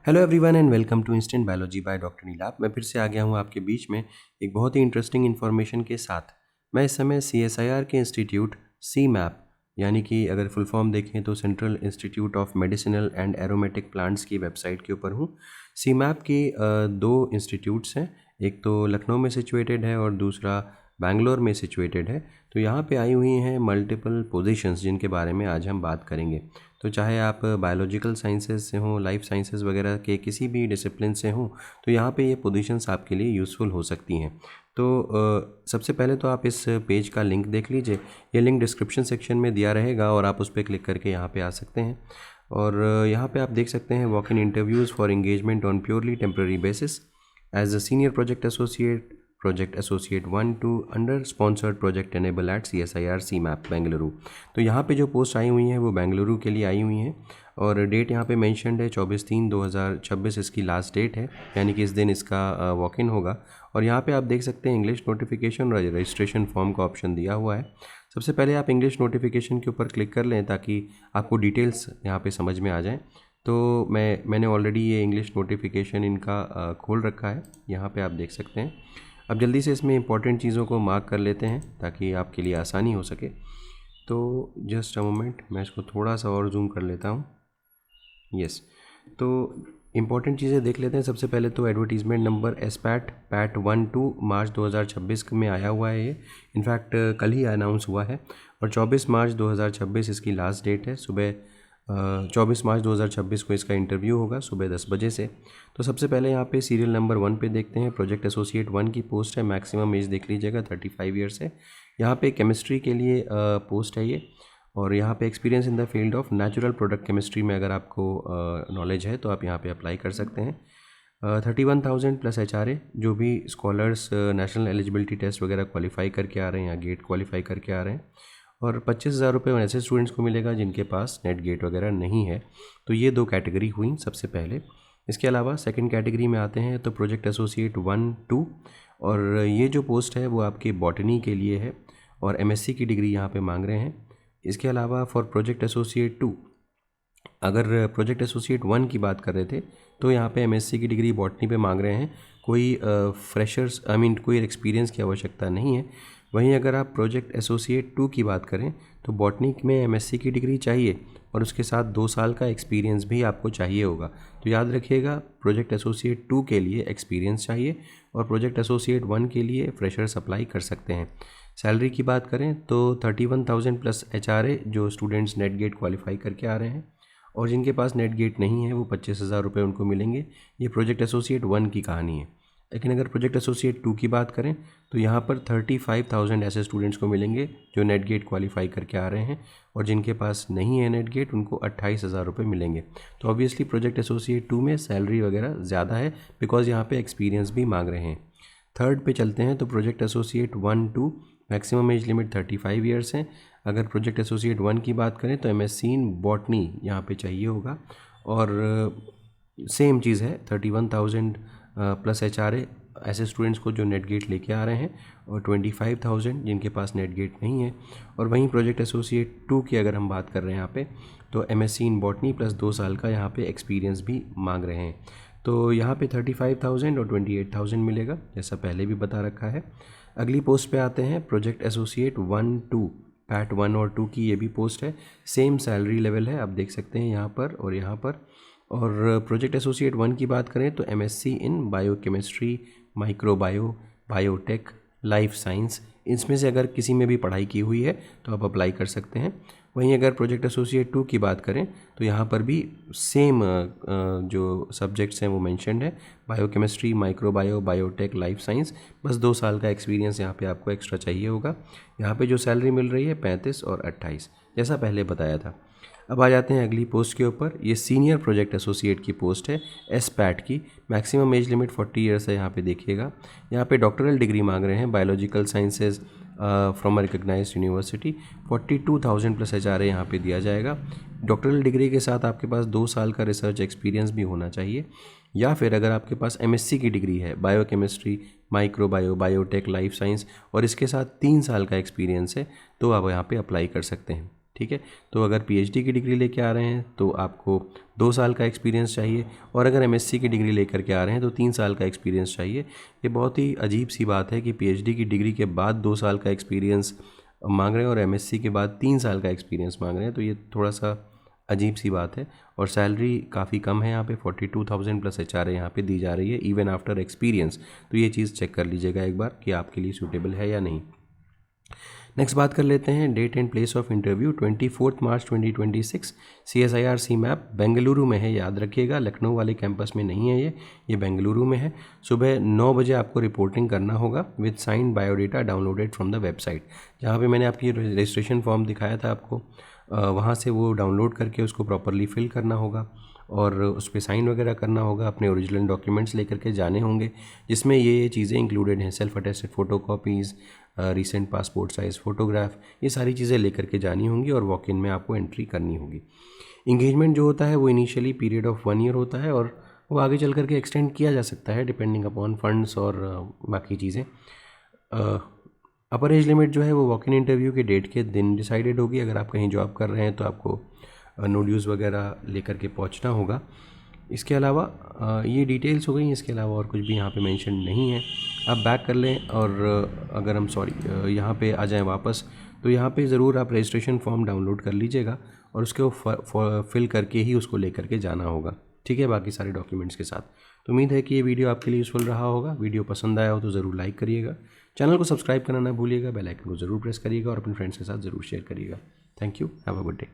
Hello everyone and welcome to instant biology by doctor Neelap. मैं फिर से आ गया हूँ आपके बीच में एक बहुत ही इंटरेस्टिंग इन्फॉर्मेशन के साथ। मैं इस समय CSIR के इंस्टीट्यूट CMAP यानी कि अगर फुल फॉर्म देखें तो central institute of medicinal and aromatic plants की वेबसाइट के ऊपर हूँ। CMAP की दो इंस्टीट्यूट्स हैं, एक तो लखनऊ में सिचुएटेड है और दूसरा बैंगलोर में सिचुएटेड है। तो यहाँ पे आई हुई हैं मल्टीपल पोजीशंस जिनके बारे में आज हम बात करेंगे। तो चाहे आप बायोलॉजिकल साइंसेज से हों, लाइफ साइंसेज वगैरह के किसी भी डिसिप्लिन से हों, तो यहाँ पे ये पोजीशंस आपके लिए यूज़फुल हो सकती हैं। तो सबसे पहले तो आप इस पेज का लिंक देख लीजिए। ये लिंक डिस्क्रिप्शन सेक्शन में दिया रहेगा और आप उस पर क्लिक करके यहाँ पे आ सकते हैं। और यहाँ पे आप देख सकते हैं walk in interviews for engagement on purely temporary basis as a senior project associate 1-2 under sponsored project enable at CSIR CMAP Bengaluru. तो यहाँ पे जो पोस्ट आई हुई हैं वो बेंगलुरु के लिए आई हुई हैं और डेट यहाँ पे मेंशन्ड है 24/3/2026 इसकी लास्ट डेट है, यानी कि इस दिन इसका वॉक इन होगा। और यहाँ पे आप देख सकते हैं इंग्लिश नोटिफिकेशन और रजिस्ट्रेशन फॉर्म का ऑप्शन दिया हुआ है। सबसे पहले आप इंग्लिश नोटिफिकेशन के ऊपर क्लिक कर लें ताकि आपको डिटेल्स यहाँ पे समझ में आ जाएँ। तो मैंने ऑलरेडी ये इंग्लिश नोटिफिकेशन इनका खोल रखा है, यहाँ पे आप देख सकते हैं। अब जल्दी से इसमें इंपॉर्टेंट चीज़ों को मार्क कर लेते हैं ताकि आपके लिए आसानी हो सके। तो जस्ट अ मोमेंट, मैं इसको थोड़ा सा और जूम कर लेता हूँ। यस, तो इम्पॉर्टेंट चीज़ें देख लेते हैं। सबसे पहले तो एडवर्टीज़मेंट नंबर SPAT PAT 1-2 मार्च 2026 में आया हुआ है। ये इनफैक्ट कल ही अनाउंस हुआ है और 24 मार्च 2026 इसकी लास्ट डेट है। सुबह 24 मार्च 2026 को इसका इंटरव्यू होगा सुबह 10 बजे से। तो सबसे पहले यहाँ पे सीरियल नंबर 1 पे देखते हैं। प्रोजेक्ट एसोसिएट 1 की पोस्ट है, मैक्सिमम एज देख लीजिएगा 35 ईयर्स है। यहाँ पे केमिस्ट्री के लिए पोस्ट है ये, और यहाँ पे experience in the field of natural product chemistry में अगर आपको नॉलेज है तो आप यहाँ पे अप्लाई कर सकते हैं। 31,000 प्लस HRA, जो भी स्कॉलर्स नेशनल एलिजिबिलिटी टेस्ट वगैरह क्वालिफाई करके आ रहे हैं या गेट क्वालिफाई करके आ रहे हैं। और 25,000 रुपये ऐसे स्टूडेंट्स को मिलेगा जिनके पास नेट गेट वगैरह नहीं है। तो ये दो कैटेगरी हुई सबसे पहले। इसके अलावा सेकंड कैटेगरी में आते हैं तो प्रोजेक्ट एसोसिएट 1-2, और ये जो पोस्ट है वो आपके बॉटनी के लिए है और MSc की डिग्री यहाँ पे मांग रहे हैं। इसके अलावा फॉर प्रोजेक्ट एसोसिएट 2, अगर प्रोजेक्ट एसोसिएट 1 की बात कर रहे थे तो यहाँ पे MSc की डिग्री बॉटनी पे मांग रहे हैं। कोई फ्रेशर्स कोई एक्सपीरियंस की आवश्यकता नहीं है। वहीं अगर आप प्रोजेक्ट एसोसिएट 2 की बात करें तो बॉटनी में MSc की डिग्री चाहिए और उसके साथ 2 साल का एक्सपीरियंस भी आपको चाहिए होगा। तो याद रखिएगा, प्रोजेक्ट एसोसिएट 2 के लिए एक्सपीरियंस चाहिए और प्रोजेक्ट एसोसिएट 1 के लिए फ्रेशर्स अप्लाई कर सकते हैं। सैलरी की बात करें तो 31,000 प्लस HRA जो स्टूडेंट्स नेट गेट क्वालिफाई करके आ रहे हैं, और जिनके पास नेट गेट नहीं है वो 25,000 रुपये उनको मिलेंगे। ये प्रोजेक्ट एसोसिएट 1 की कहानी है। लेकिन अगर प्रोजेक्ट एसोसिएट 2 की बात करें तो यहाँ पर 35,000 ऐसे स्टूडेंट्स को मिलेंगे जो नेट गेट क्वालिफाई करके आ रहे हैं, और जिनके पास नहीं है नेट गेट उनको 28,000 रुपये मिलेंगे। तो ऑब्वियसली प्रोजेक्ट एसोसिएट 2 में सैलरी वगैरह ज़्यादा है बिकॉज यहाँ पे एक्सपीरियंस भी मांग रहे हैं। थर्ड पे चलते हैं तो project associate 1-2, maximum age limit 35 years है। अगर प्रोजेक्ट एसोसिएट 1 की बात करें तो MSc इन बॉटनी यहाँ पे चाहिए होगा, और सेम चीज़ है 31,000 प्लस HRA ऐसे स्टूडेंट्स को जो नेट गेट लेके आ रहे हैं, और 25,000 जिनके पास नेट गेट नहीं है। और वहीं प्रोजेक्ट एसोसिएट 2 की अगर हम बात कर रहे हैं यहाँ पे तो MSc इन बॉटनी प्लस 2 साल का यहाँ पे एक्सपीरियंस भी मांग रहे हैं। तो यहाँ पे 35,000 और 28,000 मिलेगा, जैसा पहले भी बता रखा है। अगली पोस्ट पे आते हैं, प्रोजेक्ट एसोसिएट 1-2 पैट 1 और 2 की ये भी पोस्ट है। सेम सैलरी लेवल है, आप देख सकते हैं यहाँ पर और यहाँ पर। और प्रोजेक्ट एसोसिएट 1 की बात करें तो MSc इन biochemistry, microbio, biotech, life science, इसमें से अगर किसी में भी पढ़ाई की हुई है तो आप अप्लाई कर सकते हैं। वहीं अगर प्रोजेक्ट एसोसिएट 2 की बात करें तो यहाँ पर भी सेम जो सब्जेक्ट्स हैं वो मेंशन्ड है, biochemistry, microbio, biotech, life science. बस 2 साल का एक्सपीरियंस यहाँ पे आपको एक्स्ट्रा चाहिए होगा। यहाँ पे जो सैलरी मिल रही है 35 और 28, जैसा पहले बताया था। अब आ जाते हैं अगली पोस्ट के ऊपर। ये सीनियर प्रोजेक्ट एसोसिएट की पोस्ट है SPAT की। मैक्सिमम एज लिमिट 40 ईयर्स है। यहाँ पे देखिएगा, यहाँ पे डॉक्टरल डिग्री मांग रहे हैं biological sciences from a recognised university. 42,000 plus HRA यहाँ पे दिया जाएगा। डॉक्टरल डिग्री के साथ आपके पास 2 साल का रिसर्च एक्सपीरियंस भी होना चाहिए, या फिर अगर आपके पास MSc की डिग्री है biochemistry, microbio, biotech, life science, और इसके साथ 3 साल का एक्सपीरियंस है तो आप यहाँ पे अप्लाई कर सकते हैं। ठीक है। तो अगर पीएचडी की डिग्री लेके आ रहे हैं तो आपको 2 साल का एक्सपीरियंस चाहिए, और अगर एमएससी की डिग्री लेकर के आ रहे हैं तो 3 साल का एक्सपीरियंस चाहिए। ये बहुत ही अजीब सी बात है कि पीएचडी की डिग्री के बाद 2 साल का एक्सपीरियंस मांग रहे हैं और एमएससी के बाद 3 साल का एक्सपीरियंस मांग रहे हैं, तो ये थोड़ा सा अजीब सी बात है। और सैलरी काफ़ी कम है यहाँ पे, 42,000 प्लस एचआरए यहाँ पे दी जा रही है इवन आफ्टर एक्सपीरियंस। तो ये चीज़ चेक कर लीजिएगा एक बार कि आपके लिए सूटेबल है या नहीं। नेक्स्ट बात कर लेते हैं date and place of interview. 24 March 2026 CSIR CMAP Bengaluru में है, याद रखिएगा, लखनऊ वाले कैंपस में नहीं है, ये बेंगलुरु में है। सुबह 9 बजे आपको रिपोर्टिंग करना होगा with signed biodata downloaded from the website. जहाँ पे मैंने आपकी रजिस्ट्रेशन फॉर्म दिखाया था आपको, वहाँ से वो डाउनलोड करके उसको प्रॉपरली फिल करना होगा और उस पर साइन वगैरह करना होगा। अपने ओरिजिनल डॉक्यूमेंट्स लेकर के जाने होंगे, जिसमें ये चीज़ें इंक्लूडेड हैं, self attested photo copies, recent passport size photograph, ये सारी चीज़ें लेकर के जानी होंगी और वॉक इन में आपको एंट्री करनी होगी। इंगेजमेंट जो होता है वो इनिशियली पीरियड ऑफ 1 ईयर होता है और वो आगे चल करके एक्सटेंड किया जा सकता है डिपेंडिंग अपॉन फंड्स और बाकी चीज़ें। अपर एज लिमिट जो है वो वॉक इन इंटरव्यू के डेट के दिन डिसाइडेड होगी। अगर आप कहीं जॉब कर रहे हैं तो आपको नो ड्यूज़ वगैरह लेकर के पहुंचना होगा। इसके अलावा ये डिटेल्स हो गई, इसके अलावा और कुछ भी यहाँ पे मेंशन नहीं है। आप बैक कर लें और अगर हम यहाँ पे आ जाएं वापस, तो यहाँ पे ज़रूर आप रजिस्ट्रेशन फॉर्म डाउनलोड कर लीजिएगा और उसको फिल करके ही उसको लेकर के जाना होगा, ठीक है, बाकी सारे डॉक्यूमेंट्स के साथ। तो उम्मीद है कि ये वीडियो आपके लिए यूज़फुल रहा होगा। वीडियो पसंद आया हो तो ज़रूर लाइक करिएगा, चैनल को सब्सक्राइब करना ना भूलिएगा, बेल आइकन को ज़रूर प्रेस करिएगा और अपने फ्रेंड्स के साथ ज़रूर शेयर करिएगा। Thank you, have a good day.